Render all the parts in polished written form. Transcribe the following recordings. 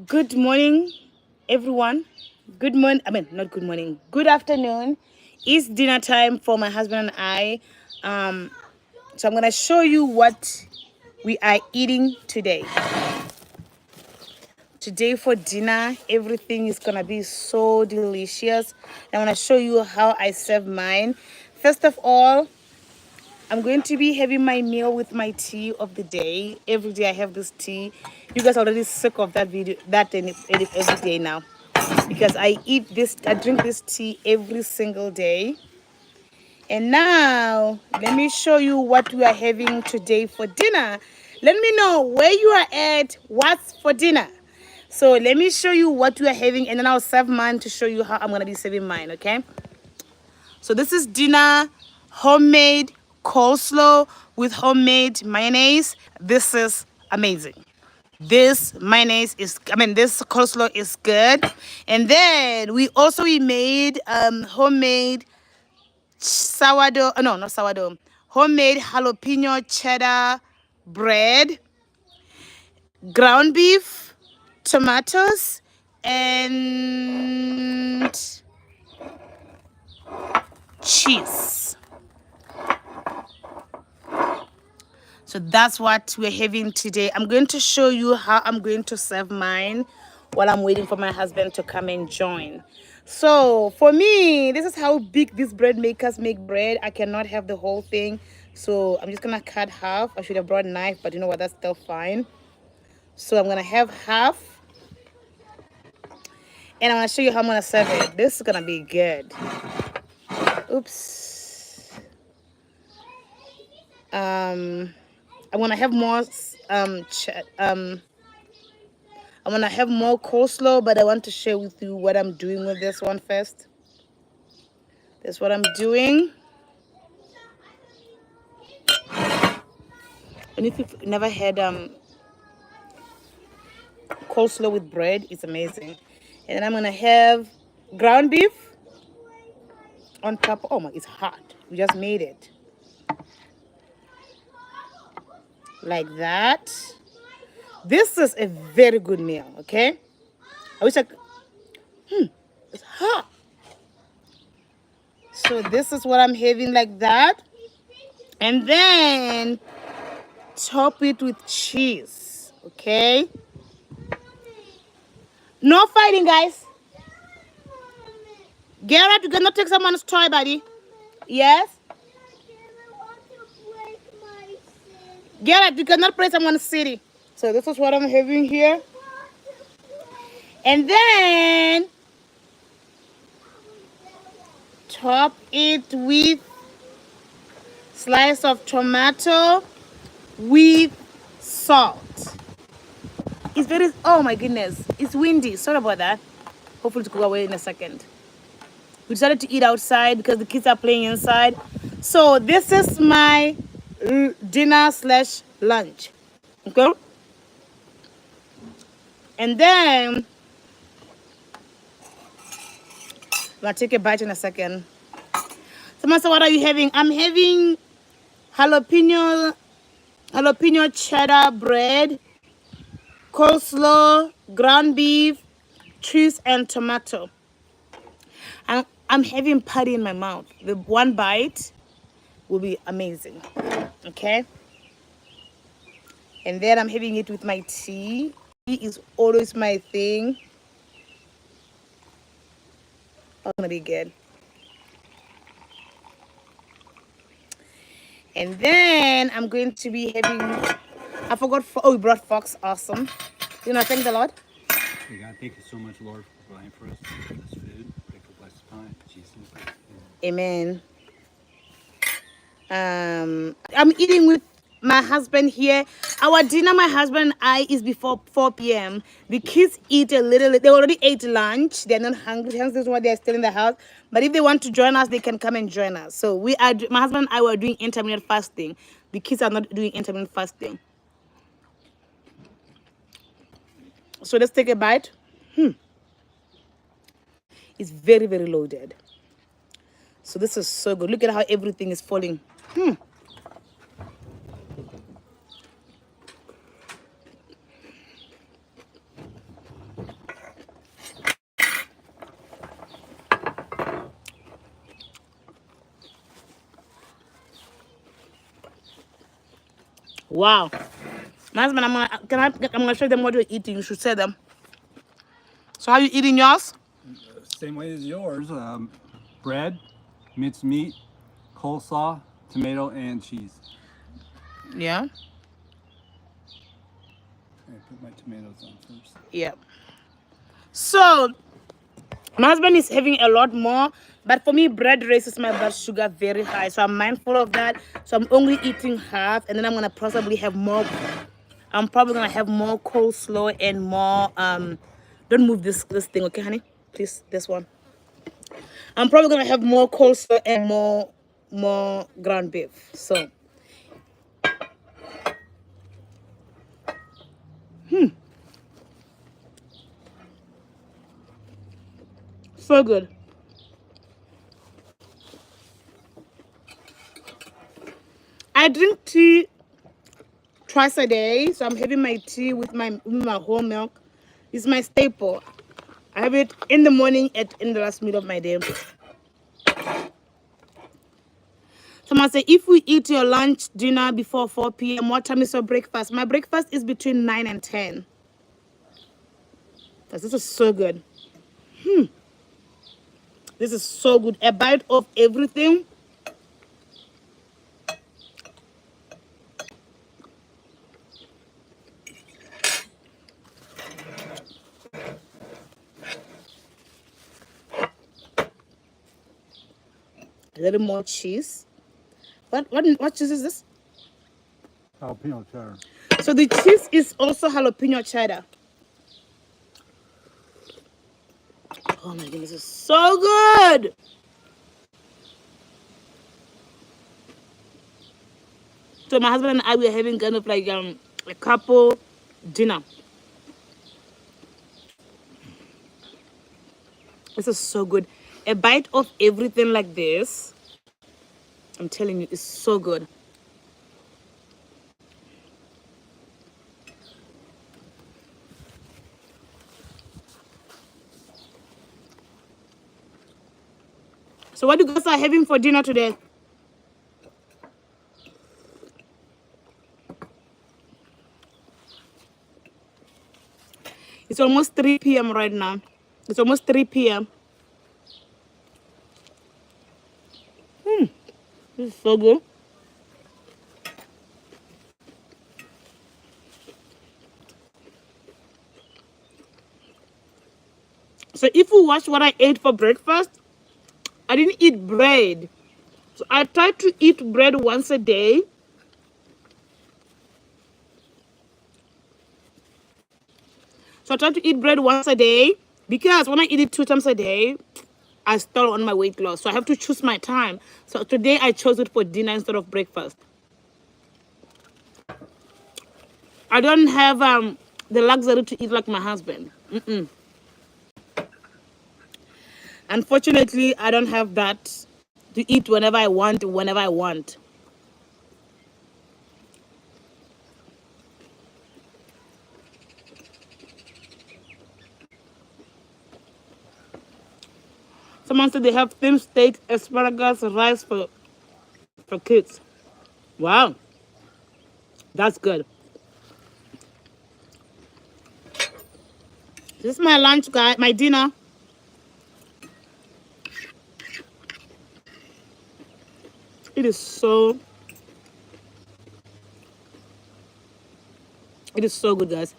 Good morning, everyone. Good morning. Not good morning. Good afternoon. It's dinner time for my husband and I. So I'm gonna show you what we are eating today. Today for dinner, everything is gonna be so delicious. I'm gonna show you how I serve mine. First of all, I'm going to be having my meal with my tea of the day. Every day I have this tea. You guys are already sick of that video, every day now, because I drink this tea every single day. And now, let me show you what we are having today for dinner. Let me know where you are at, what's for dinner. So let me show you what we are having, and then I'll serve mine to show you how I'm gonna be serving mine, okay? So this is dinner, homemade coleslaw with homemade mayonnaise. This is amazing. This coleslaw is good. And then we made homemade sourdough, no, not sourdough, homemade jalapeno cheddar bread, ground beef, tomatoes, and cheese. So that's what we're having today. I'm going to show you how I'm going to serve mine while I'm waiting for my husband to come and join. So for me, this is how big these bread makers make bread. I cannot have the whole thing. So I'm just gonna cut half. I should have brought a knife, but you know what, that's still fine. So I'm gonna have half. And I'm gonna show you how I'm gonna serve it. This is gonna be good. Oops. I'm gonna have more I'm gonna have more coleslaw, but I want to share with you what I'm doing with this one first. That's what I'm doing. And if you've never had coleslaw with bread, it's amazing. And then I'm gonna have ground beef on top. Oh my, it's hot. We just made it. Like that. This is a very good meal, okay? I wish it's hot. So this is what I'm having like that. And then top it with cheese, okay? No fighting, guys. Garrett, you cannot take someone's toy, buddy. Yes? Garrett, you cannot play someone's city. So this is what I'm having here. And then top it with slice of tomato with salt. It's very, oh my goodness, it's windy. Sorry about that. Hopefully to go away in a second. We decided to eat outside because the kids are playing inside. So this is my dinner slash lunch. Okay? And then I'll take a bite in a second. Someone said, what are you having? I'm having jalapeno cheddar bread, coleslaw, ground beef, cheese, and tomato. And I'm having patty in my mouth. The one bite will be amazing. Okay? And then I'm having it with my tea. Tea is always my thing. It's gonna be good. And then I'm going to be having, I forgot, oh, we brought Fox, awesome. You know, thanks a lot. God, thank you so much, Lord, for providing for us this food. Pray for blessed time. Jesus. Amen. I'm eating with my husband here. Our dinner, my husband and I, is before 4 p.m. The kids eat a little. They already ate lunch. They're not hungry. Hence, this is why they're still in the house. But if they want to join us, they can come and join us. So my husband and I were doing intermittent fasting. The kids are not doing intermittent fasting. So let's take a bite. It's very, very loaded. So this is so good. Look at how everything is falling. Wow. My husband, I'm gonna show them what you're eating. You should say them. So how you eating yours? Same way as yours. Bread, minced meat, coleslaw, tomato, and cheese. Yeah. I put my tomatoes on first. Yeah. So my husband is having a lot more, but for me, bread raises my blood sugar very high. So I'm mindful of that. So I'm only eating half, and then I'm gonna possibly have more. I'm probably gonna have more coleslaw and more. Don't move this thing, okay, honey? Please, this one. I'm probably gonna have more coleslaw and more ground beef. So so good. I drink tea twice a day, so I'm having my tea with my whole milk. It's my staple. I have it in the morning in the last meal of my day. Someone say, if we eat your lunch, dinner before 4 p.m., what time is your breakfast? My breakfast is between 9 and 10. This is so good. This is so good. A bite of everything. A little more cheese. What cheese is this? Jalapeno cheddar. So the cheese is also jalapeno cheddar. Oh my goodness, it's so good. So my husband and I were having kind of like a couple dinner. This is so good. A bite of everything like this. I'm telling you, it's so good. So what you guys are having for dinner today? It's almost 3 p.m. right now. It's almost 3 p.m. This is so good. So if you watch what I ate for breakfast, I didn't eat bread. So I try to eat bread once a day. So I try to eat bread once a day because when I eat it 2 times a day, I stall on my weight loss. So I have to choose my time. So today I chose it for dinner instead of breakfast. I don't have the luxury to eat like my husband. Unfortunately, I don't have that to eat whenever I want, whenever I want. Someone said they have thin steak, asparagus, rice for kids. Wow, that's good. This is my lunch, guys, my dinner. It is so, it is so good, guys.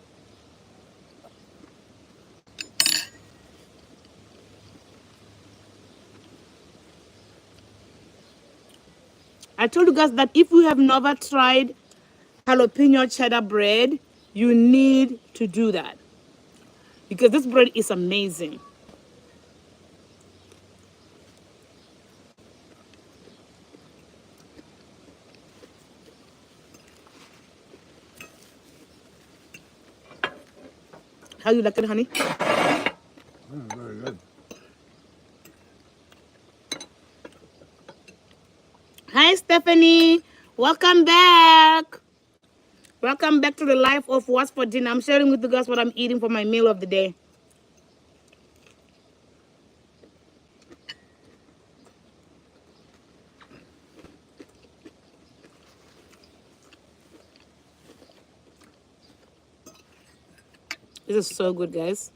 I told you guys that if you have never tried jalapeno cheddar bread, you need to do that because this bread is amazing. How you like it, honey? Very good. Hi, Stephanie. Welcome back. Welcome back to the life of What's for Dinner. I'm sharing with you guys what I'm eating for my meal of the day. This is so good, guys.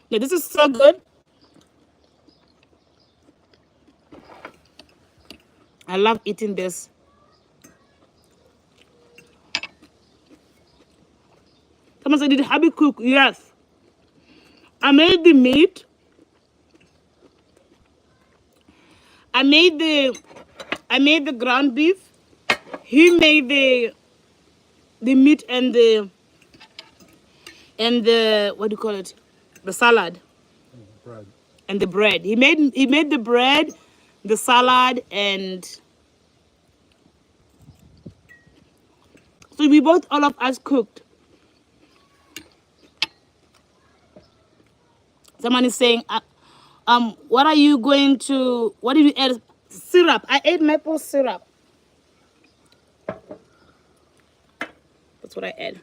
Yeah, this is so good. I love eating this. Someone said, did hubby cook? Yes. I made the meat. I made the ground beef. He made the meat and the what do you call it? The salad. Bread. And the bread. He made the bread, the salad, and so we both, all of us, cooked. Someone is saying, what are you going to? What did you add? Syrup. I ate maple syrup. That's what I add.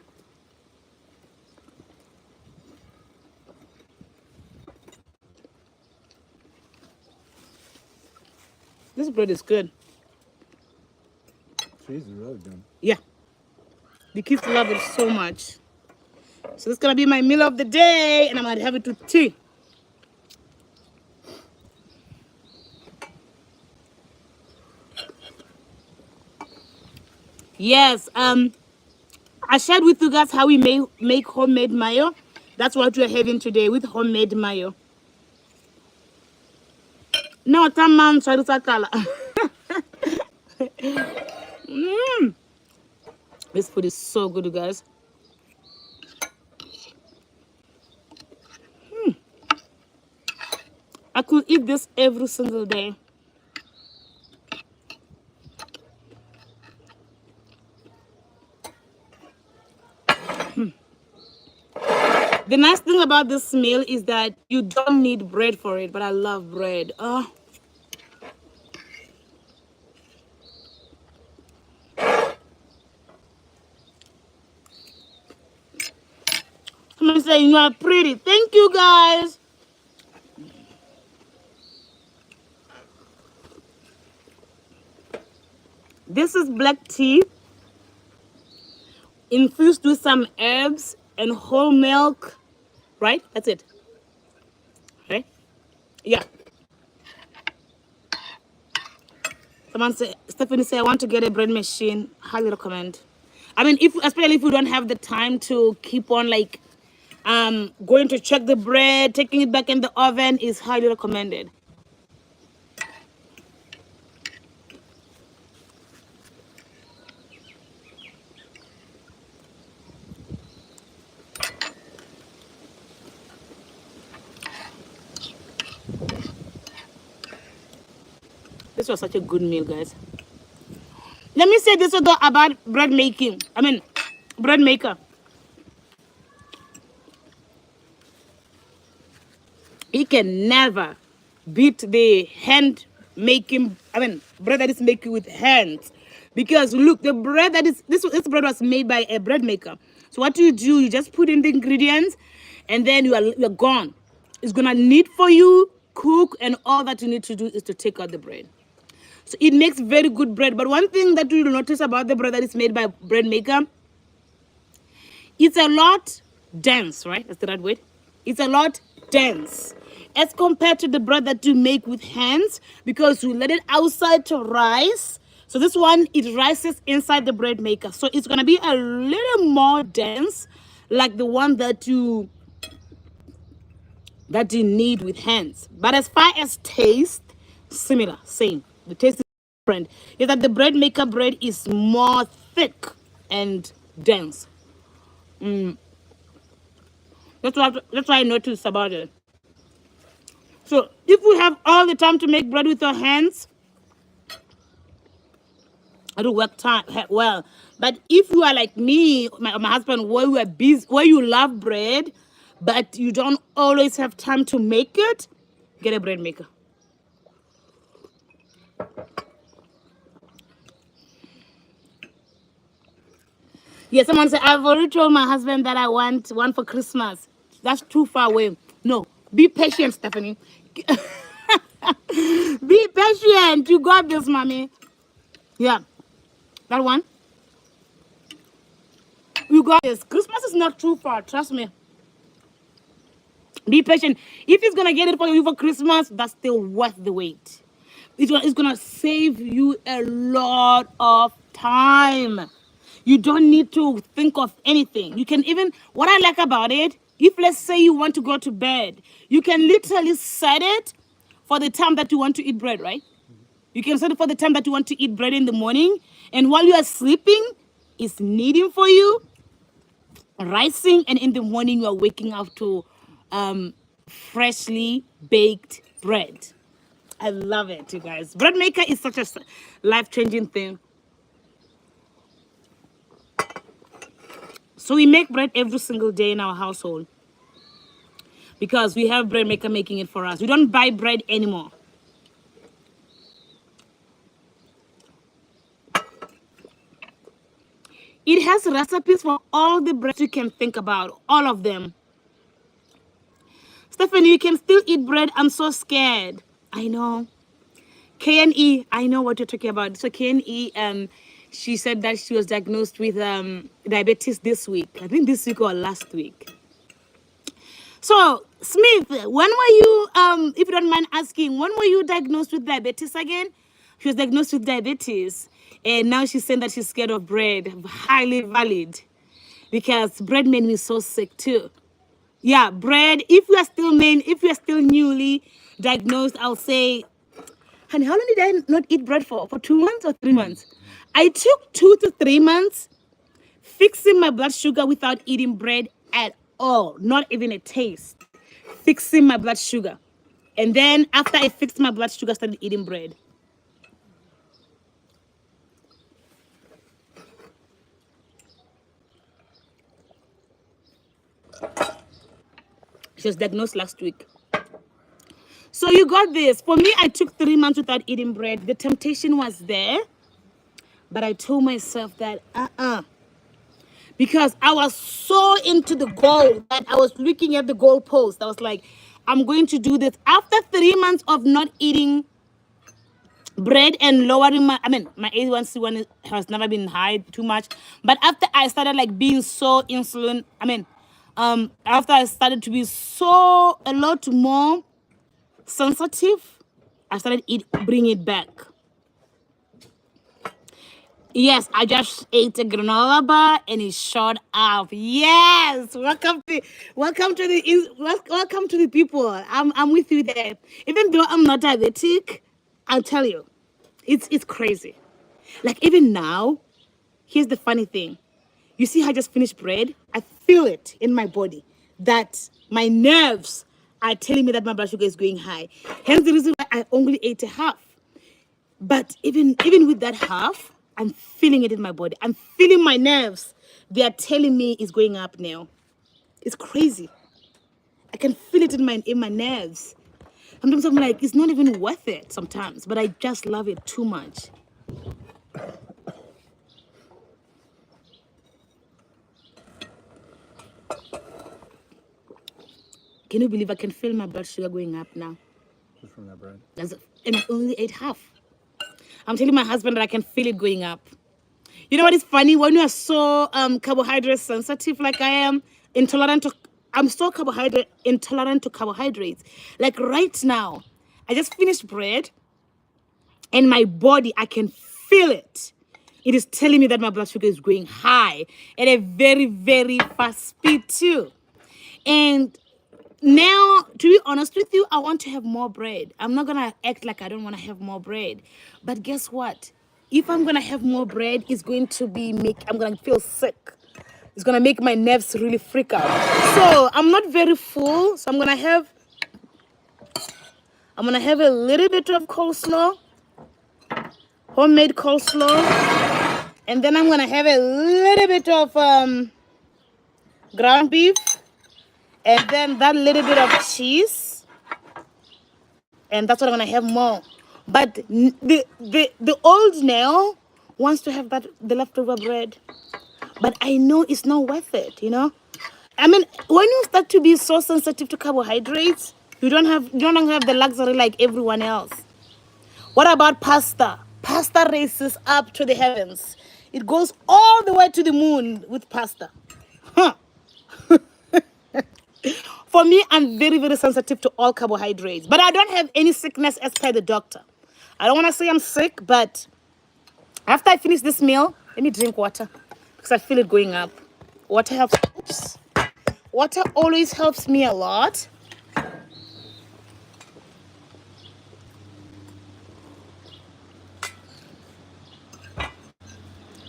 This bread is good. Cheese is really good. Yeah. The kids love it so much. So this is gonna be my meal of the day, and I'm gonna have it with tea. Yes, I shared with you guys how we make homemade mayo. That's what we're having today with homemade mayo. No, tamam kala. This food is so good, you guys. I could eat this every single day. The nice thing about this meal is that you don't need bread for it, but I love bread. Oh. Someone saying you are pretty. Thank you, guys. This is black tea infused with some herbs and whole milk, right? That's it. Right? Yeah. Someone say, Stephanie say, I want to get a bread machine. Highly recommend. I mean, especially if you don't have the time to keep on like going to check the bread, taking it back in the oven is highly recommended. This was such a good meal, guys. Let me say this about bread making. I mean, bread maker. You can never beat the hand making, I mean, bread that is made with hands. Because look, the bread that is, this bread was made by a bread maker. So what do? You just put in the ingredients and then you're gone. It's gonna knead for you, cook, and all that you need to do is to take out the bread. So it makes very good bread. But one thing that you'll notice about the bread that is made by bread maker, it's a lot dense, right? That's the right word. It's a lot dense as compared to the bread that you make with hands, because you let it outside to rise. So this one, it rises inside the bread maker. So it's gonna be a little more dense, like the one that you knead with hands. But as far as taste, similar, same. The taste is different. Is that the bread maker bread is more thick and dense. That's what I noticed about it. So if we have all the time to make bread with our hands, it'll work well. But if you are like me, my husband, where you are busy, where you love bread, but you don't always have time to make it, get a bread maker. Yeah, someone said, I've already told my husband that I want one for Christmas. That's too far away. No, be patient, Stephanie. Be Be patient. You got this, mommy. Yeah. That one. You got this. Christmas is not too far. Trust me. Be patient. If he's gonna get it for you for Christmas, that's still worth the wait. It's gonna save you a lot of time. You don't need to think of anything. You can even, what I like about it, if let's say you want to go to bed, you can literally set it for the time that you want to eat bread, right? You can set it for the time that you want to eat bread in the morning, and while you are sleeping, it's kneading for you, rising, and in the morning you are waking up to freshly baked bread. I love it, you guys. Bread maker is such a life-changing thing. So we make bread every single day in our household because we have bread maker making it for us. We don't buy bread anymore. It has recipes for all the breads you can think about, all of them. Stephanie, you can still eat bread. I'm so scared. I know. KNE, I know what you're talking about. So KNE, she said that she was diagnosed with diabetes this week. I think this week or last week. So, Smith, when were you, if you don't mind asking, when were you diagnosed with diabetes again? She was diagnosed with diabetes. And now she's saying that she's scared of bread. Highly valid. Because bread made me so sick too. Yeah, bread, if you are still newly diagnosed, I'll say, honey, how long did I not eat bread for? For 2 months or 3 months? I took 2 to 3 months fixing my blood sugar without eating bread at all. Not even a taste. Fixing my blood sugar. And then after I fixed my blood sugar, I started eating bread. She was diagnosed last week. So you got this. For me, I took 3 months without eating bread. The temptation was there. But I told myself that, because I was so into the goal that I was looking at the goal post. I was like, I'm going to do this. After 3 months of not eating bread and lowering my A1C1 has never been high too much. But after I started like being so insulin, after I started to be so a lot more sensitive, I started bring it back. Yes, I just ate a granola bar and it shot up. Yes, welcome to the people. I'm with you there. Even though I'm not diabetic, I'll tell you, it's crazy. Like even now, here's the funny thing. You see how I just finished bread? I feel it in my body that my nerves are telling me that my blood sugar is going high. Hence the reason why I only ate a half. But even with that half, I'm feeling it in my body. I'm feeling my nerves. They are telling me it's going up now. It's crazy. I can feel it in my nerves. Sometimes I'm like, it's not even worth it sometimes, but I just love it too much. Can you believe I can feel my blood sugar going up now? Just from that bread. And I only ate half. I'm telling my husband that I can feel it going up. You know what is funny? When you are so carbohydrate sensitive like I am, I'm so carbohydrate intolerant to carbohydrates. Like right now, I just finished bread and my body, I can feel it. It is telling me that my blood sugar is going high at a very, very fast speed too. And now, to be honest with you, I want to have more bread. I'm not going to act like I don't want to have more bread. But guess what? If I'm going to have more bread, it's going to I'm going to feel sick. It's going to make my nerves really freak out. So I'm not very full. So I'm going to have a little bit of coleslaw, homemade coleslaw. And then I'm going to have a little bit of ground beef. And then that little bit of cheese. And that's what I'm going to have more. But the old Nell wants to have the leftover bread. But I know it's not worth it, you know? I mean, when you start to be so sensitive to carbohydrates, you don't have the luxury like everyone else. What about pasta? Pasta races up to the heavens. It goes all the way to the moon with pasta. Huh. For me, I'm very, very sensitive to all carbohydrates. But I don't have any sickness as per the doctor. I don't want to say I'm sick, but after I finish this meal, let me drink water because I feel it going up. Water helps. Oops. Water always helps me a lot.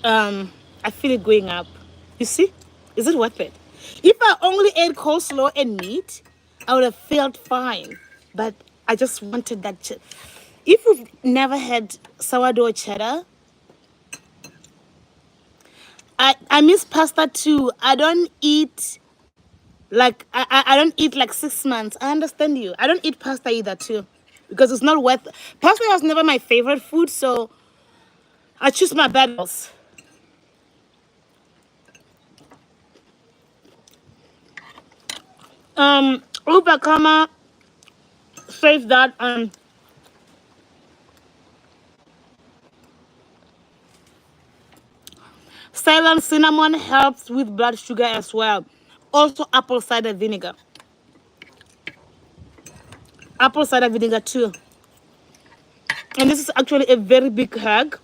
I feel it going up. You see? Is it worth it? If I only ate coleslaw and meat, I would have felt fine. But I just wanted that. If you've never had sourdough cheddar, I miss pasta too. I don't eat I don't eat like 6 months. I understand you. I don't eat pasta either too because it's not worth. Pasta was never my favorite food, so I choose my battles. Upakama says that Ceylon cinnamon helps with blood sugar as well. Also apple cider vinegar. Apple cider vinegar too. And this is actually a very big hug.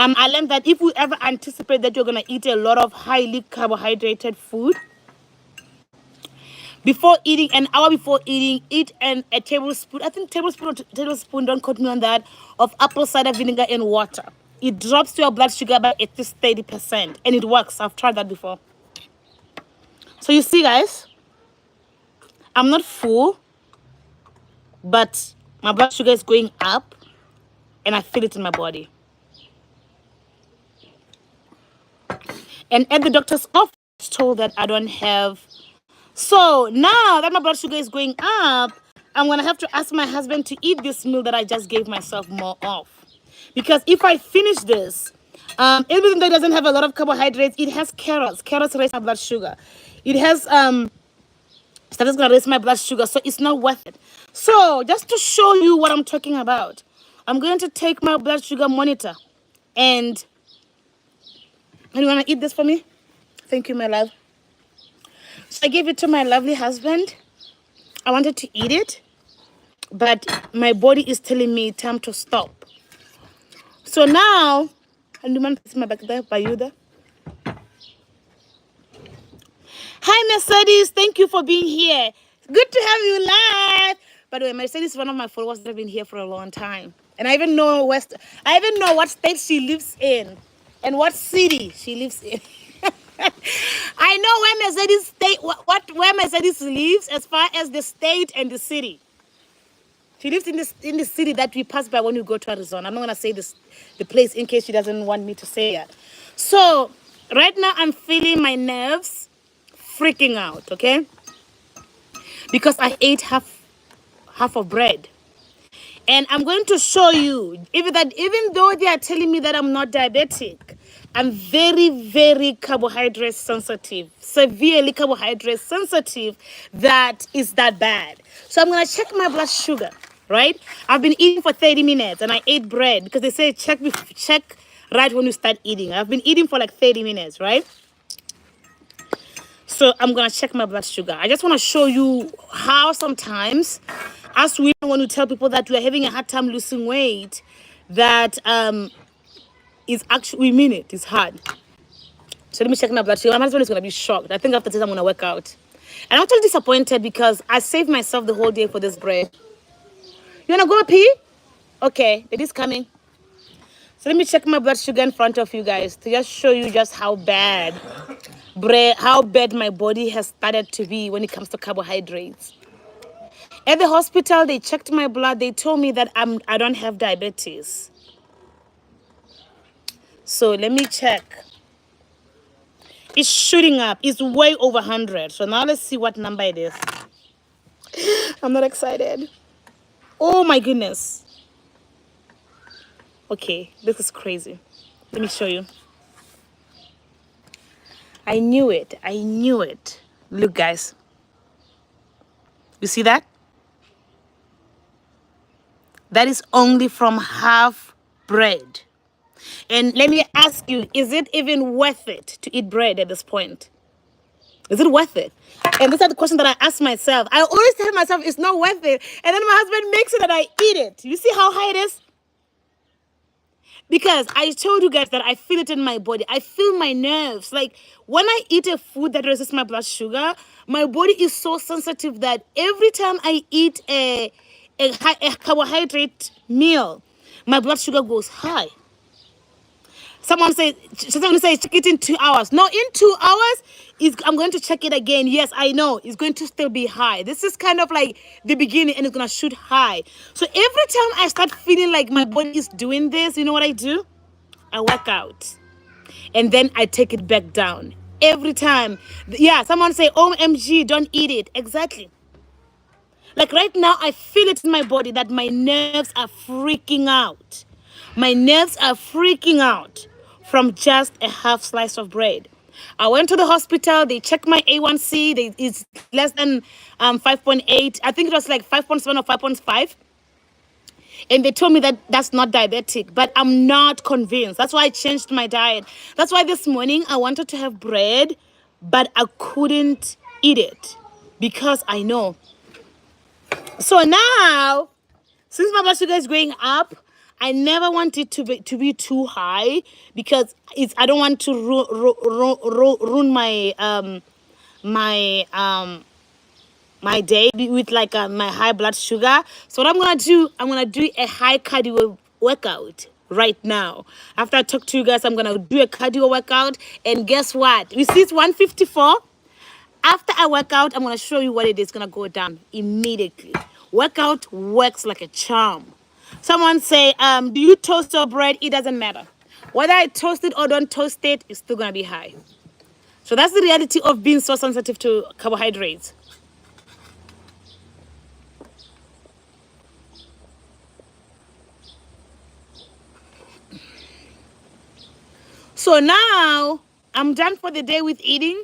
I learned that if you ever anticipate that you're going to eat a lot of highly carbohydrated food, before eating, an hour before eating, eat a tablespoon, I think tablespoon, don't quote me on that, of apple cider vinegar and water. It drops your blood sugar by at least 30%. And it works. I've tried that before. So you see, guys, I'm not full, but my blood sugar is going up and I feel it in my body. And at the doctor's office, told that I don't have. So now that my blood sugar is going up, I'm going to have to ask my husband to eat this meal that I just gave myself more of. Because if I finish this, even though it doesn't have a lot of carbohydrates, it has carrots. Carrots raise my blood sugar. It has stuff that's going to raise my blood sugar, so it's not worth it. So just to show you what I'm talking about, I'm going to take my blood sugar monitor and you want to eat this for me? Thank you, my love. So I gave it to my lovely husband. I wanted to eat it, but my body is telling me time to stop. So now, my back there by you there. Hi, Mercedes. Thank you for being here. Good to have you live. By the way, Mercedes is one of my followers that have been here for a long time, and I even know what state she lives in, and what city she lives in. I know where Mercedes lives as far as the state and the city. She lives in the city that we pass by when we go to Arizona. I'm not gonna say the place in case she doesn't want me to say it. So right now I'm feeling my nerves freaking out, okay? Because I ate half of bread. And I'm going to show you, even though they are telling me that I'm not diabetic, I'm very, very carbohydrate sensitive, severely carbohydrate sensitive. That is that bad. So I'm going to check my blood sugar, right? I've been eating for 30 minutes and I ate bread because they say check right when you start eating. I've been eating for like 30 minutes, right? So I'm going to check my blood sugar. I just want to show you how sometimes, as women, when we tell people that we're having a hard time losing weight, that is actually, we mean it. It's hard. So let me check my blood sugar. My husband is going to be shocked. I think after this, I'm going to work out. And I'm actually disappointed because I saved myself the whole day for this bread. You want to go pee? Okay, it is coming. So let me check my blood sugar in front of you guys to just show you just how bad my body has started to be when it comes to carbohydrates. At the hospital, they checked my blood. They told me that I don't have diabetes. So let me check. It's shooting up. It's way over 100. So now let's see what number it is. I'm not excited. Oh my goodness. Okay, this is crazy. Let me show you. I knew it. Look, guys. You see that? That is only from half bread. And let me ask you, is it even worth it to eat bread at this point? Is it worth it? And these are the questions that I ask myself. I always tell myself it's not worth it. And then my husband makes it and I eat it. You see how high it is? Because I told you guys that I feel it in my body. I feel my nerves. Like when I eat a food that resists my blood sugar, my body is so sensitive that every time I eat a carbohydrate meal, my blood sugar goes high. Someone says check it in 2 hours. No, in 2 hours, I'm going to check it again. Yes, I know it's going to still be high. This is kind of like the beginning, and it's gonna shoot high. So every time I start feeling like my body is doing this, you know what I do? I work out, and then I take it back down every time. Yeah, someone say, "OMG, don't eat it." Exactly. Like right now, I feel it in my body that my nerves are freaking out. My nerves are freaking out from just a half slice of bread. I went to the hospital. They checked my A1C. It's less than 5.8. I think it was like 5.7 or 5.5. And they told me that that's not diabetic. But I'm not convinced. That's why I changed my diet. That's why this morning I wanted to have bread, but I couldn't eat it because I know. So now, since my blood sugar is going up, I never want it to be too high because I don't want to ruin my day with like my high blood sugar. So what I'm gonna do a high cardio workout right now. After I talk to you guys, I'm gonna do a cardio workout, and guess what? You see, it's 154. After I work out, I'm going to show you what it is going to go down immediately. Workout works like a charm. Someone say, do you toast your bread? It doesn't matter. Whether I toast it or don't toast it, it's still going to be high. So that's the reality of being so sensitive to carbohydrates. So now I'm done for the day with eating.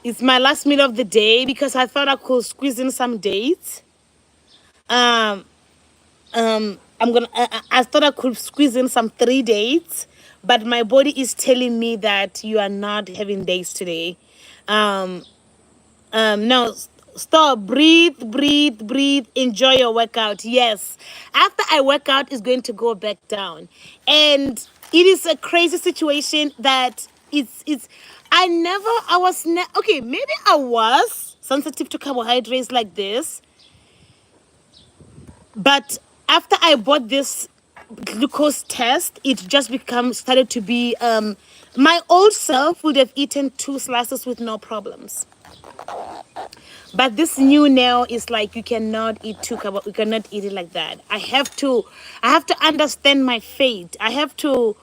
It's my last meal of the day because I thought I could squeeze in some dates. I thought I could squeeze in some 3 dates, but my body is telling me that you are not having dates today. No, stop, breathe, enjoy your workout. Yes, after I work out, it's going to go back down, and it is a crazy situation that okay, maybe I was sensitive to carbohydrates like this, but after I bought this glucose test, it just started to be, my old self would have eaten 2 slices with no problems. But this new now is like you cannot eat you cannot eat it like that. I have to understand my fate. I have to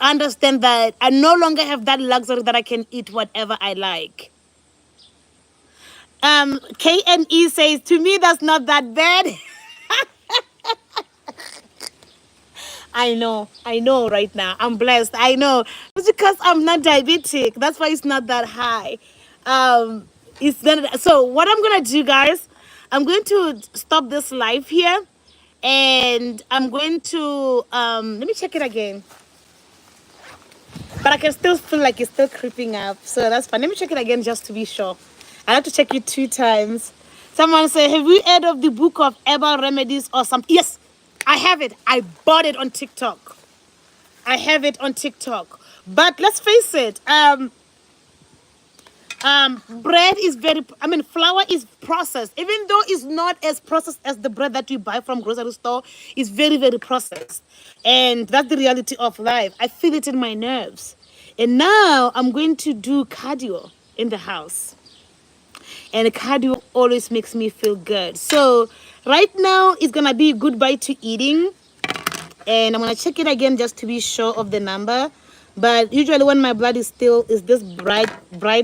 understand that I no longer have that luxury that I can eat whatever I like. KNE says, to me that's not that bad. I know right now. I'm blessed. I know. It's because I'm not diabetic. That's why it's not that high. It's not, so what I'm going to do, guys, I'm going to stop this live here. And I'm going to, let me check it again. But I can still feel like it's still creeping up. So that's fine. Let me check it again just to be sure. I have to check it 2 times. Someone say, have you heard of the book of herbal remedies or something? Yes, I have it. I bought it on TikTok. I have it on TikTok. But let's face it, bread is flour is processed. Even though it's not as processed as the bread that you buy from grocery store, it's very, very processed. And that's the reality of life. I feel it in my nerves. And now I'm going to do cardio in the house. And cardio always makes me feel good. So right now it's going to be goodbye to eating. And I'm going to check it again just to be sure of the number. But usually when my blood is this bright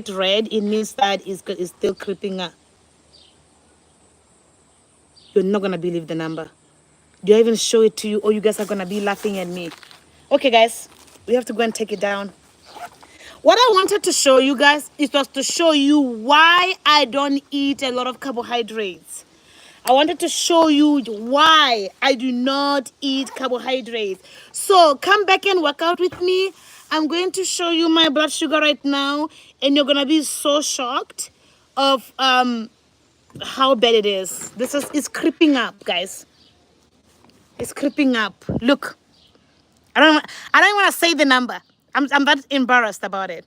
red, it means that it's still creeping up. You're not going to believe the number. Do I even show it to you, or you guys are going to be laughing at me? Okay, guys, we have to go and take it down. What I wanted to show you guys is just to show you why I don't eat a lot of carbohydrates. I wanted to show you why I do not eat carbohydrates. So come back and work out with me. I'm going to show you my blood sugar right now, and you're gonna be so shocked of how bad it is. It's creeping up, guys. It's creeping up. Look, I don't want to say the number. I'm that embarrassed about it.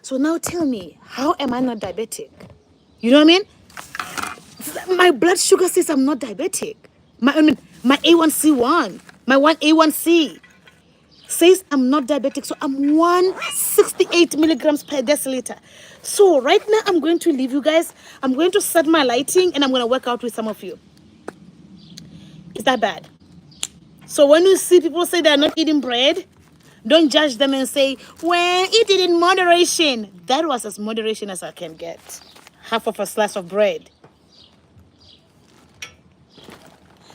So now tell me, how am I not diabetic? You know what I mean? My blood sugar says I'm not diabetic. My A1C1, my A1C says I'm not diabetic. So I'm 168 milligrams per deciliter. So right now I'm going to leave you guys. I'm going to set my lighting and I'm going to work out with some of you. Is that bad? So when you see people say they're not eating bread, don't judge them and say, well, eat it in moderation. That was as moderation as I can get. Half of a slice of bread.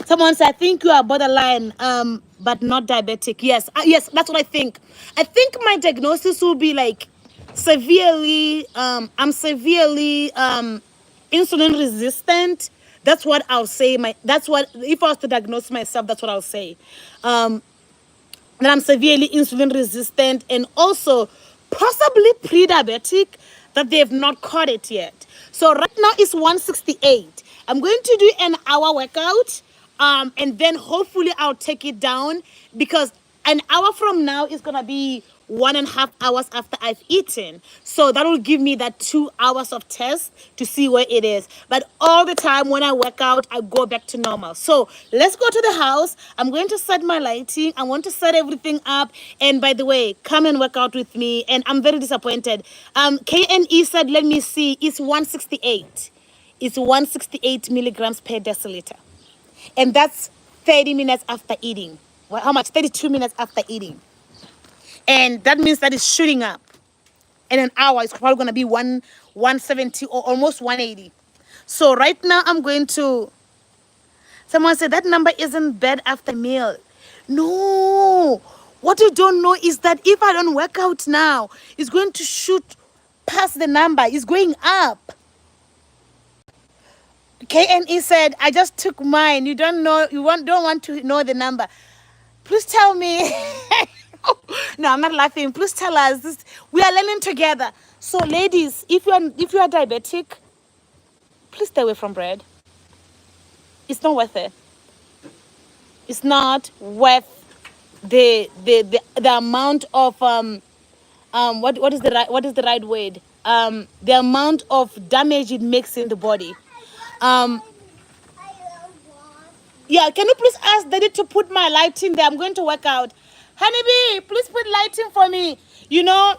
Someone said, I think you are borderline, but not diabetic. Yes, yes, that's what I think. I think my diagnosis will be like severely, I'm severely insulin resistant. That's what I'll say. That's what, if I was to diagnose myself, that's what I'll say. That I'm severely insulin resistant and also possibly pre-diabetic, that they've not caught it yet. So right now it's 168. I'm going to do an hour workout, and then hopefully I'll take it down, because an hour from now is gonna be 1.5 hours after I've eaten. So that will give me that 2 hours of test to see where it is. But all the time when I work out, I go back to normal. So let's go to the house. I'm going to set my lighting. I want to set everything up. And by the way, come and work out with me. And I'm very disappointed. KNE said, let me see, it's 168. It's 168 milligrams per deciliter. And that's 30 minutes after eating. Well, how much? 32 minutes after eating. And that means that it's shooting up. In an hour, it's probably going to be 170 or almost 180. So right now, I'm going to... Someone said that number isn't bad after meal. No. What you don't know is that if I don't work out now, it's going to shoot past the number. It's going up. KNE said, I just took mine. You don't know, don't want to know the number. Please tell me. No, I'm not laughing. Please tell us. We are learning together. So ladies, if you are diabetic, please stay away from bread. It's not worth it. It's not worth the amount of what is the right word? The amount of damage it makes in the body. Yeah, can you please ask Daddy to put my lighting there? I'm going to work out. Honeybee, please put lighting for me. You know,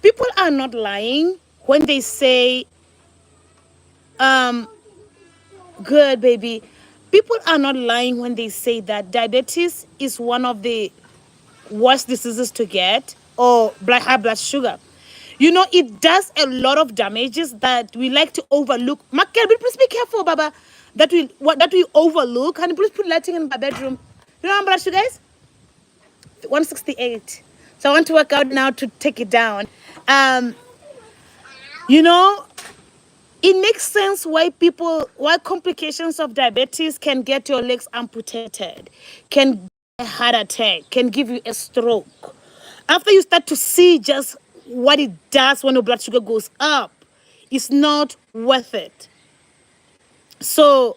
people are not lying when they say, good baby. People are not lying when they say that diabetes is one of the worst diseases to get, or high blood sugar. You know, it does a lot of damages that we like to overlook. Please be careful, Baba. That we overlook. And please put lighting in my bedroom. You know how much, you guys? 168. So I want to work out now to take it down. You know, it makes sense why complications of diabetes can get your legs amputated, can give a heart attack, can give you a stroke. After you start to see just what it does when your blood sugar goes up, it's not worth it. So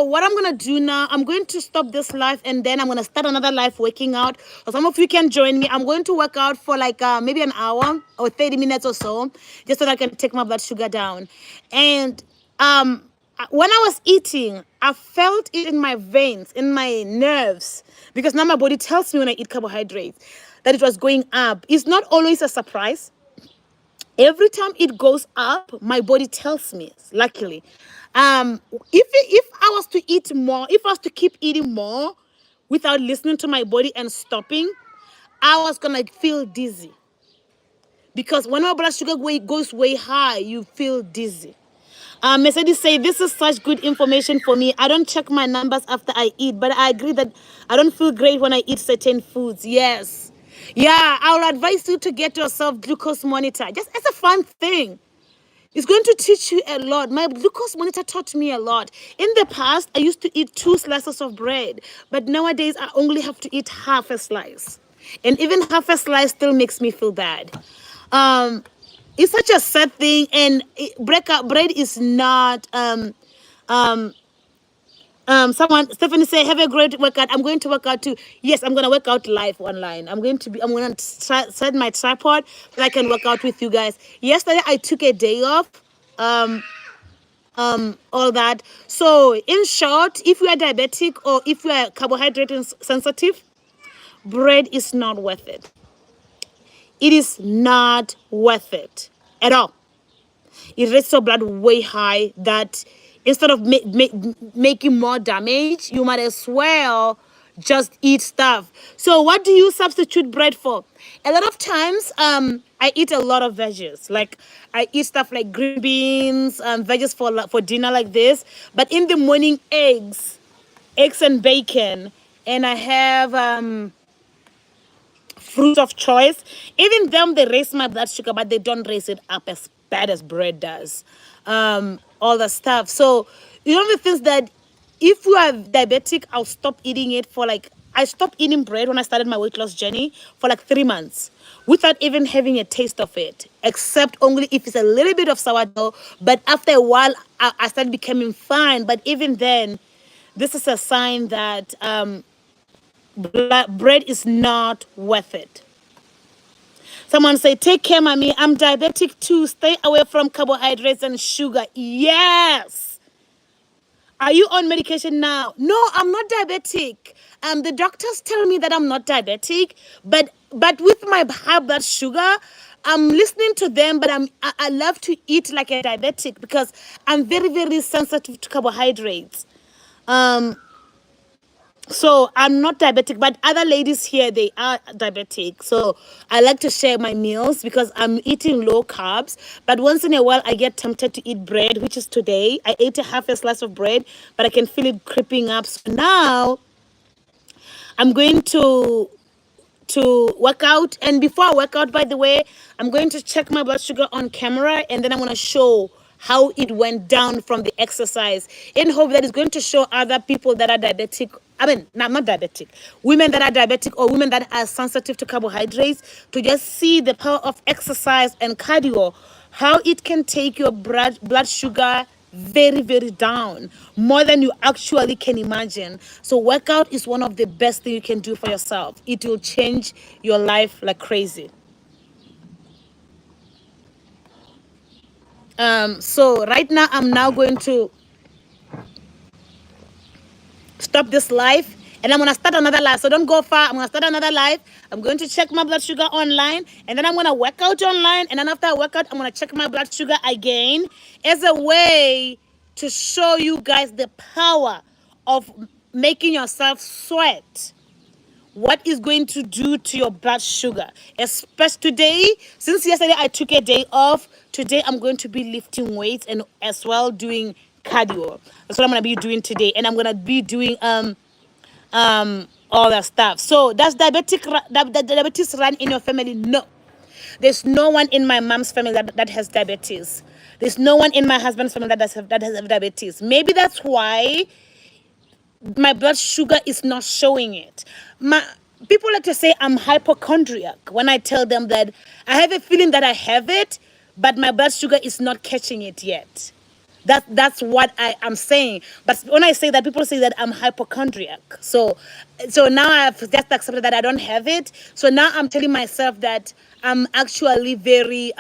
what I'm going to do now, I'm going to stop this live and then I'm going to start another live working out. So some of you can join me. I'm going to work out for like maybe an hour or 30 minutes or so, just so that I can take my blood sugar down. And when I was eating, I felt it in my veins, in my nerves, because now my body tells me when I eat carbohydrates that it was going up. It's not always a surprise. Every time it goes up, my body tells me, luckily. If I was to eat more, if I was to keep eating more without listening to my body and stopping, I was going to feel dizzy. Because when my blood sugar goes way high, you feel dizzy. Mercedes say, this is such good information for me. I don't check my numbers after I eat, but I agree that I don't feel great when I eat certain foods. Yes. Yeah, I would advise you to get yourself glucose monitor. Just as a fun thing. It's going to teach you a lot. My glucose monitor taught me a lot. In the past, I used to eat 2 slices of bread, but nowadays I only have to eat half a slice. And even half a slice still makes me feel bad. It's such a sad thing, and bread is not Stephanie say, have a great workout. I'm going to work out too. Yes, I'm going to work out live online. I'm going to set my tripod so I can work out with you guys. Yesterday I took a day off. All that. So in short, if you are diabetic or if you are carbohydrate sensitive, bread is not worth it. It is not worth it at all. It raises your blood way high that instead of making more damage, you might as well just eat stuff. So what do you substitute bread for? A lot of times, I eat a lot of veggies. Like I eat stuff like green beans, veggies for dinner like this. But in the morning, eggs and bacon, and I have fruit of choice. Even them, they raise my blood sugar, but they don't raise it up as bad as bread does. All the stuff. So you know the things that if you are diabetic, I'll stop eating it for like, I stopped eating bread when I started my weight loss journey for like 3 months without even having a taste of it, except only if it's a little bit of sourdough. But after a while, I started becoming fine. But even then, this is a sign that bread is not worth it. Someone say, take care, mommy. I'm diabetic too. Stay away from carbohydrates and sugar. Yes. Are you on medication now? No, I'm not diabetic. The doctors tell me that I'm not diabetic, but with my high blood sugar, I'm listening to them, but I love to eat like a diabetic because I'm very, very sensitive to carbohydrates. So I'm not diabetic, but other ladies here, they are diabetic. So I like to share my meals because I'm eating low carbs. But once in a while, I get tempted to eat bread, which is today. I ate a half a slice of bread, but I can feel it creeping up. So now I'm going to work out. And before I work out, by the way, I'm going to check my blood sugar on camera, and then I'm going to show how it went down from the exercise in hope that it's going to show other people that are diabetic. I mean, not diabetic, women that are diabetic or women that are sensitive to carbohydrates, to just see the power of exercise and cardio, how it can take your blood sugar very, very down, more than you actually can imagine. So workout is one of the best things you can do for yourself. It will change your life like crazy. So right now, I'm now going to stop this live and I'm going to start another live. So don't go far. I'm going to start another live. I'm going to check my blood sugar online, and then I'm going to work out online. And then after I work out, I'm going to check my blood sugar again as a way to show you guys the power of making yourself sweat. What is going to do to your blood sugar, especially today. Since yesterday I took a day off, today I'm going to be lifting weights and as well doing cardio. That's what I'm going to be doing today, and I'm going to be doing all that stuff. So does diabetes run in your family? No. There's no one in my mom's family that has diabetes. There's no one in my husband's family that has diabetes. Maybe that's why my blood sugar is not showing it. People like to say I'm hypochondriac when I tell them that I have a feeling that I have it, but my blood sugar is not catching it yet. That's what I am saying. But when I say that, people say that I'm hypochondriac. So now I've just accepted that I don't have it. So now I'm telling myself that I'm actually very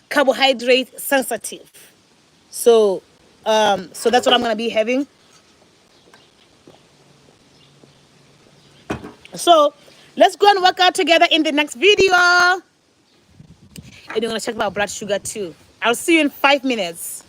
carbohydrate sensitive. So that's what I'm gonna be having. So let's go and work out together in the next video. And you're gonna check my blood sugar too. I'll see you in 5 minutes.